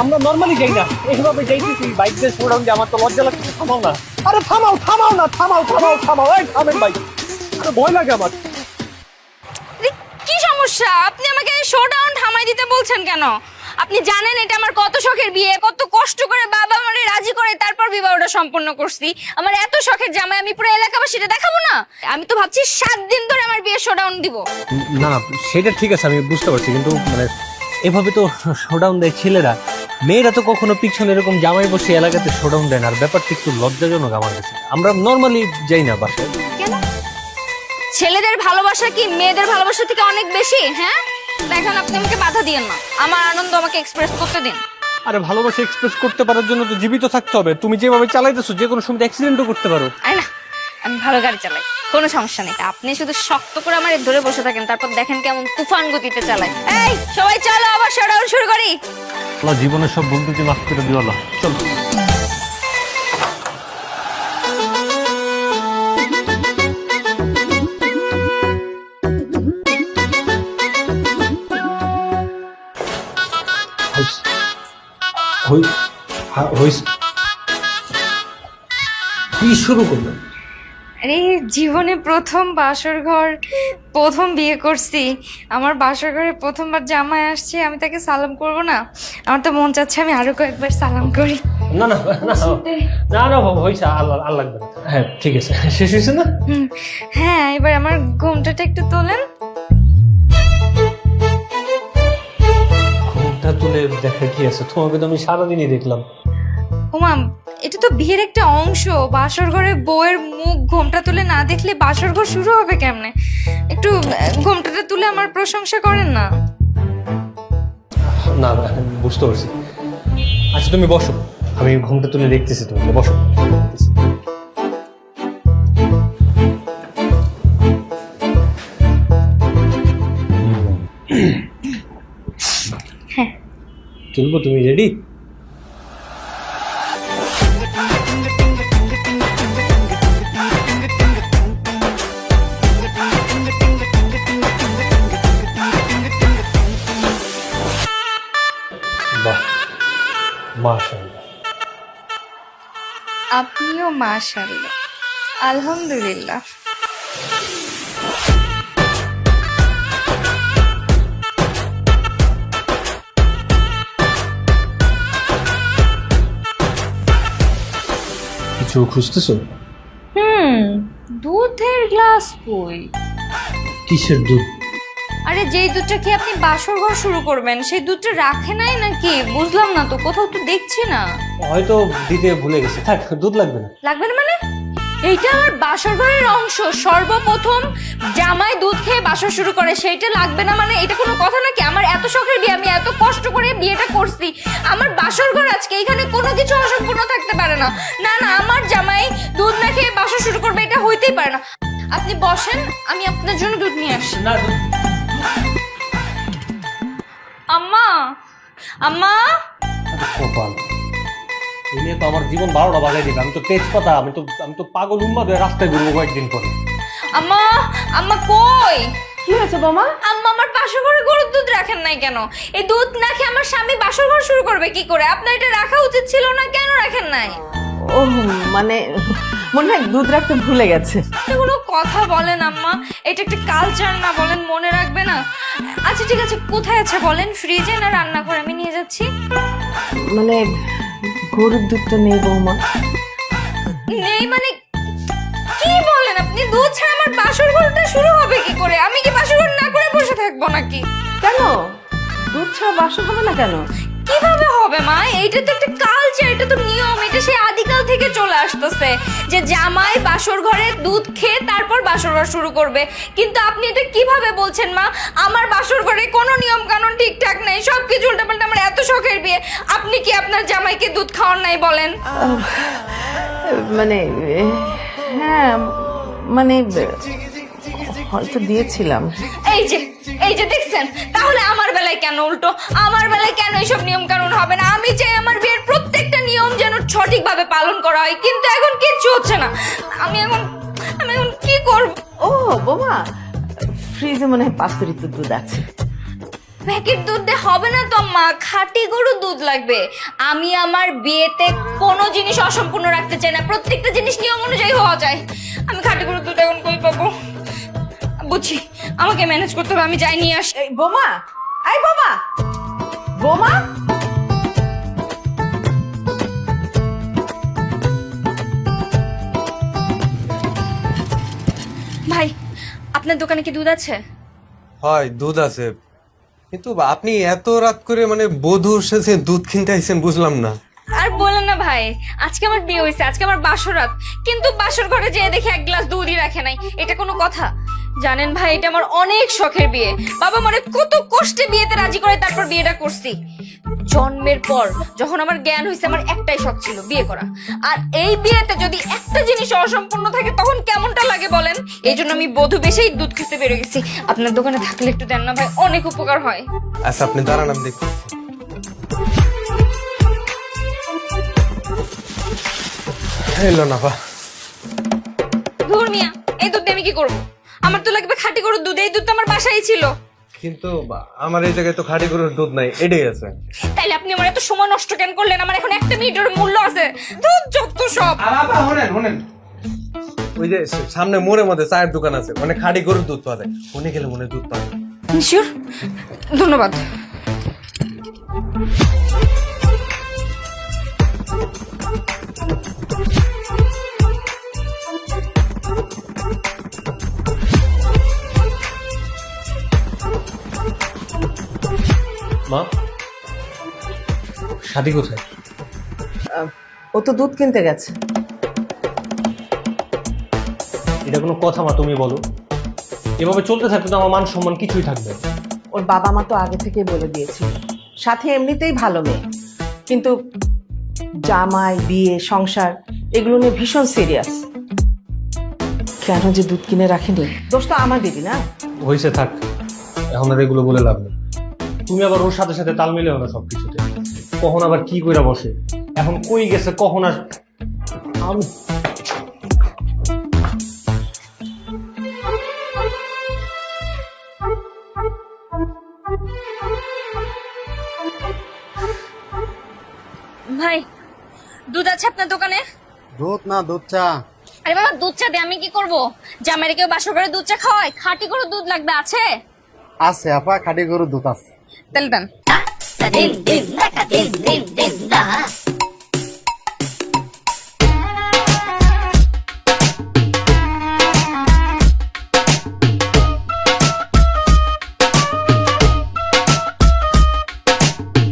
আমরা নর্মালি যাই না, এইভাবে যাইতেছি বাইক দিয়ে শোডাউন দিয়ে, আমার তো লজ্জা লাগছে। থামাও না, আরে থামাও থামাও না, থামাও থামাও থামাও, এই থামেন ভাই, আরে ভয় লাগে আমার। আরে কি সমস্যা? আপনি আমাকে শোডাউন থামাই দিতে বলছেন কেন? আপনি জানেন এটা আমার কত শখের বিয়ে, কত কষ্ট করে বাবা আমারে রাজি করে তারপর বিবাহটা সম্পন্ন করছি। আমার এত শখের জামাই আমি পুরো এলাকাবাসীটা দেখাবো না? আমি তো ভাবছি 7 দিন ধরে আমার বিয়ে শোডাউন দিব। না না, সেটা ঠিক আছে, আমি বুঝতে পারছি, কিন্তু মানে এভাবে তো শোডাউন দেয় ছেলেরা, মেয়েরা তো কখনো পিছনে এরকম জামাই বসে এলাকাতে শোডাউন দেয় না। আর ব্যাপারটা একটু লজ্জাজনক আমার কাছে, আমরা নর্মালি যাই না বাসায়। কেন? ছেলেদের ভালোবাসা কি মেয়েদের ভালোবাসা থেকে অনেক বেশি? হ্যাঁ দেখেন, আপনি আমাকে বাধা দিয়েন না, আমার আনন্দ আমাকে এক্সপ্রেস করতে দিন। আরে ভালোবাসা এক্সপ্রেস করতে পারার জন্য তো জীবিত থাকতে হবে। তুমি যেভাবে চালাইতেছো যে কোনো সময় অ্যাক্সিডেন্টও করতে পারো। আরে না, আমি ভালো গাড়ি চালাই, কোনো সমস্যা নেই। আপনি শুধু শক্ত করে আমার ধরে বসে থাকেন, তারপর দেখেন কেমন তুফান গতিতে চালাই। এই সবাই চলো আবার শোডাউন শুরু করি। আল্লাহ জীবনের সব ভুল ত্রুটি মাফ করে দিও আল্লাহ। চলো। কি শুরু করলো? আরে জীবনে প্রথম বাসর ঘর, প্রথম বিয়ে করছি, আমার বাসর ঘরে প্রথমবার জামাই আসছে, আমি তাকে সালাম করব না? আমার তো মন চাচ্ছে আমি আরো কয়েকবার সালাম করি। না না না না না বাবা, হয়েছে, আল্লাহ আল্লাহ লাগবে না। হ্যাঁ ঠিক আছে, শেষ হয়েছে না? হ্যাঁ, এবার আমার ঘোমটাটা একটু তোলেন। ঘুমটা তুলে দেখা কি আছে, তোমাকে তো আমি সারাদিনই দেখলাম। ওমা, এটা তো বিয়ের একটা অংশ। বাসর ঘরে বউয়ের মুখ ঘোমটা তুলে না দেখলে বাসর ঘর শুরু হবে কেমনে? একটু ঘোমটাটা তুলে আমার প্রশংসা করেন না। না না, বুঝতে পারছি। আচ্ছা তুমি বসো, আমি ঘুমটা তুলে দেখতেছি, তুমি বসো। হ্যাঁ তুলবো, তুমি রেডি? বাহ, মাশাআল্লাহ। আপনিও মাশাআল্লাহ। আলহামদুলিল্লাহ। কিছু খুঁজতেছো? দুধের গ্লাস কই? কিসের দুধ? আরে যেই দুধটা কি আপনি বাসর ঘর শুরু করবেন সেই দুধটা রাখে নাই নাকি? বুঝলাম না তো, কোথাও তো দেখছি না। হয়তো দিতে ভুলে গেছে, থাক, দুধ লাগবে না। লাগবে না মানে? এইটা আমার বাসর ঘরের অংশ, সর্বপ্রথম জামাই দুধ খেয়ে বাসর শুরু করে, সেইটা লাগবে না মানে এটা কোনো কথা নাকি? আমার এত শখের বিয়ে, আমি এত কষ্ট করে বিয়েটা করছি, আমার বাসর ঘর আজকে, এখানে কোনো কিছু অসম্পূর্ণ থাকতে পারে না। না না, আমার জামাই দুধ না খেয়ে বাসর শুরু করবে, এটা হইতেই পারে না। আপনি বসেন, আমি আপনার জন্য দুধ নিয়ে আসি। না, আম্মা, আম্মা। কপাল, এই নিয়ে তো আমার জীবন 12টা বাজাই দিবে। আমি তো তেজপাতা, আমি তো পাগল উন্মাদ হয়ে রাস্তায় ঘুরবো কয়েকদিন পরে। আম্মা, আম্মা কই? কি হয়েছে বোমা? আম্মা, আমার বাসর ঘরে গরুর দুধ রাখেন নাই কেন? এই দুধ না খেয়ে আমার স্বামী বাসর ঘর শুরু করবে কি করে? আপনার এটা রাখা উচিত ছিল না, কেন রাখেন নাই? ও মানে মনে হয় দুধ রাখতে ভুলে গেছে। এগুলো কথা বলেন আম্মা, এটা একটা কালচার না, বলেন মনে রাখবে না? আচ্ছা ঠিক আছে, কোথায় আছে বলেন? ফ্রিজে না রান্নাঘরে? আমি নিয়ে যাচ্ছি। মানে গরুর দুধটা নেই বৌমা। নেই মানে কি বলেন আপনি? দুধ ছাড়া আমার বাসর ঘরটা শুরু হবে কি করে? আমি কি বাসর ঘর না করে বসে থাকবো নাকি? কেন দুধ ছাড়া বাসন হবে না কেন? কিভাবে হবে মা? এইটা তো একটা কালচার, এটা তো নিয়ম, এটা সেই আদিকাল থেকে চলে আসতেছে যে জামাই বাসর ঘরে দুধ খেয়ে তারপর বাসর ঘর শুরু করবে। কিন্তু আপনি এটা কিভাবে বলছেন মা? আমার বাসর ঘরে কোনো নিয়ম কানুন ঠিকঠাক নেই, সবকিছু উল্টাপাল্টা। আমার এত শখের বিয়ে, আপনি কি আপনার জামাইকে দুধ খাওয়ান নাই বলেন? মানে হ্যাঁ মানে হয়তো দিয়েছিলাম। এই যে দেখছেন, তাহলে আমার বেলায় কেন উল্টো? আমার বেলায় কেন এইসব নিয়ম কানুন হবে না? আমি চাই আমার বিয়ের প্রত্যেকটা নিয়ম যেন সঠিকভাবে পালন করা হয়, কিন্তু এখন কিচ্ছু হচ্ছে না। আমি এখন কি করব? ও বোমা, ফ্রিজে মনে হয় পাস্তুরিত দুধ আছে। প্যাকেট দুধ দিয়ে হবে না তো আম্মা, খাঁটি গরুর দুধ লাগবে। আমি আমার বিয়েতে কোনো জিনিস অসম্পূর্ণ রাখতে চাই না, প্রত্যেকটা জিনিস নিয়ম অনুযায়ী হওয়া যায়। আমি খাঁটি গরুর দুধ এখন কই পাবো? বুঝছি, আমাকে ম্যানেজ করতে হবে, আমি যাই নিয়ে আসি। এই বোমা, এই বোমা, বোমা। ভাই, আপনার দোকানে কি দুধ আছে? হয় দুধ আছে, কিন্তু আপনি এত রাত করে মানে বধূর সাথে দুধ কিনতে আইছেন বুঝলাম না। আর বলেন না ভাই, আজকে আমার বিয়ে হয়েছে, আজকে আমার বাসরাত, কিন্তু বাসর ঘরে যেয়ে দেখি এক গ্লাস দুধই রাখে নাই। এটা কোনো কথা? জানেন ভাই, এটা আমার অনেক শখের বিয়ে। বাবা মানে কত কষ্টে বিয়েতে রাজি করে তারপর বিয়েটা করছি। জন্মের পর যখন আমার জ্ঞান হয়েছে, আমার একটাই শখ ছিল বিয়ে করা। আর এই বিয়েতে যদি একটা জিনিস অসম্পূর্ণ থাকে তখন কেমনটা লাগে বলেন? এই জন্য আমি বধূ বেশেই দুধ খেতে বেরো গেছি। আপনার দোকানে থাকলে একটু দেন না ভাই, অনেক উপকার হয়। আচ্ছা আপনি দাঁড়ান, আমি দেখছি। এলো না বা। ধুর মিয়া, এই দুধ দিয়ে আমি কি করবো? আমার তো লাগবে খাঁটি গরুর দুধ, এই দুধ তো আমার বাসায় ছিল। কিন্তু আমার এই জায়গায় তো খাঁটি গরুর দুধ নাই, এটাই আছে। তাইলে আপনি আমার এত সময় নষ্ট কেন করলেন? আমার এখন একটা মিনিটের মূল্য আছে। দুধ যত সব। ওই যে সামনে মোড়ের মধ্যে চায়ের দোকান আছে, মানে খাঁটি গরুর দুধ পাওয়া যায়, ওখানে গেলে মনে হয় দুধ পাওয়া যায়। শিওর? ধন্যবাদ। মা, শাদি কোথায়? ও তো দুধ কিনতে গেছে। এটা কোনো কথা মা? তুমি বলো। এভাবে চলতে থাকলে তো আমার মান সম্মান কিছুই থাকবে না। ওর বাবা মা তো আগে থেকেই বলে দিয়েছিল, সাথে এমনিতেই ভালো মেয়ে, কিন্তু জামাই, বিয়ে, সংসার এগুলো নিয়ে ভীষণ সিরিয়াস। কেন যে দুধ কিনে রাখেনি, দোষ তো আমার দিদি না। হয়েছে, থাক, এখন আর এগুলো বলে লাভ নেই। তুমি আবার ওর সাথে সাথে তাল মিলেও না সবকিছুতে। কখন আবার কি কইরা বসে, এখন কই গেছে, কখন আর আমি ভাই, দুধ আছে আপনার দোকানে? দুধ না, দুধ চা আরে বাবা, দুধ চা দিয়ে আমি কি করবো? জামাইরে কেউ বাসর ঘরে দুধ চা খাওয়ায়? খাঁটি গরুর দুধ লাগবে, আছে? আছে আপা, খাঁটি গরুর দুধ আছে। তাহলে দেন।